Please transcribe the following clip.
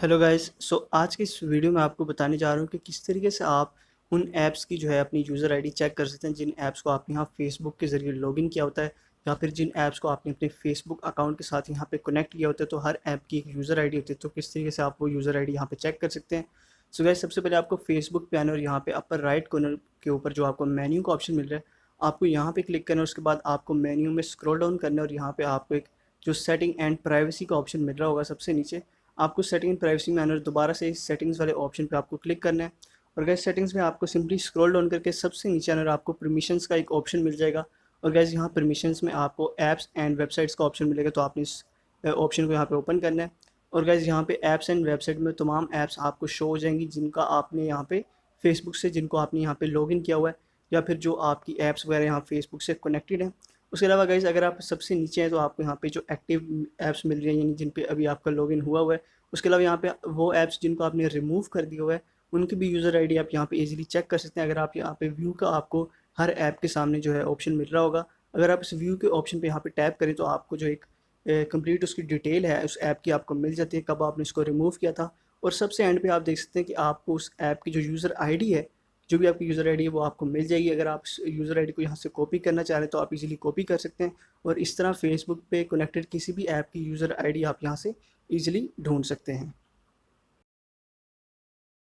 Hello guys. आज की इस वीडियो में आपको बताने जा रहा हूँ कि किस तरीके से आप उन ऐप्स की जो है अपनी यूज़र आईडी चेक कर सकते हैं जिन ऐप्स को आपने यहाँ फेसबुक के ज़रिए लॉगिन किया होता है, या फिर जिन ऐप्स को आपने अपने फेसबुक अकाउंट के साथ यहाँ पे कनेक्ट किया होता है। तो हर ऐप की एक यूज़र आईडी होती है, तो किस तरीके से आप वो यूज़र आईडी यहाँ पे चेक कर सकते हैं। सो गाइस, सबसे पहले आपको फेसबुक पे आना और यहाँ पे अपर राइट कॉर्नर के ऊपर जो आपको मेन्यू का ऑप्शन मिल रहा है, आपको यहाँ पे क्लिक करना है। उसके बाद आपको मेन्यू में स्क्रॉल डाउन करना है और यहाँ पे आपको एक जो सेटिंग एंड प्राइवेसी का ऑप्शन मिल रहा होगा सबसे नीचे, आपको सेटिंग एंड प्राइवेसी में आना है। दोबारा से इस सेटिंग्स वाले ऑप्शन पे आपको क्लिक करना है और गैस सेटिंग्स में आपको सिंपली स्क्रॉल डाउन करके सबसे नीचे आना है और आपको परमिशंस का एक ऑप्शन मिल जाएगा। और गैस यहाँ परमिशंस में आपको ऐप्स एंड वेबसाइट्स का ऑप्शन मिलेगा, तो आपने इस ऑप्शन को यहाँ पे ओपन करना है। और गैस यहाँ पे ऐप्स एंड वेबसाइट में तमाम ऐप्स आपको शो हो जाएंगी जिनका आपने यहाँ पे फेसबुक से, जिनको आपने यहाँ पे लॉगिन किया हुआ है, या फिर जो आपकी ऐप्स वगैरह यहाँ फेसबुक से कनेक्टेड है। उसके अलावा गाइस, अगर आप सबसे नीचे हैं तो आपको यहाँ पे जो एक्टिव ऐप्स मिल रही हैं, यानी जिन पे अभी आपका लॉगिन हुआ हुआ है। उसके अलावा यहाँ पे वो ऐप्स जिनको आपने रिमूव कर दिया हुआ है, उनकी भी यूज़र आईडी आप यहाँ पे इजीली चेक कर सकते हैं। अगर आप यहाँ पे व्यू का, आपको हर ऐप के सामने जो है ऑप्शन मिल रहा होगा, अगर आप इस व्यू के ऑप्शन पे यहाँ पे टैप करें तो आपको जो एक कंप्लीट उसकी डिटेल है उस ऐप की आपको मिल जाती है, कब आपने इसको रिमूव किया था। और सबसे एंड पे आप देख सकते हैं कि आपको उस ऐप की जो यूज़र आईडी है, जो भी आपकी यूज़र आईडी है वो आपको मिल जाएगी। अगर आप यूज़र आईडी को यहाँ से कॉपी करना चाह रहे हैं तो आप इजीली कॉपी कर सकते हैं, और इस तरह फेसबुक पे कनेक्टेड किसी भी ऐप की यूज़र आईडी आप यहाँ से ईजिली ढूंढ सकते हैं।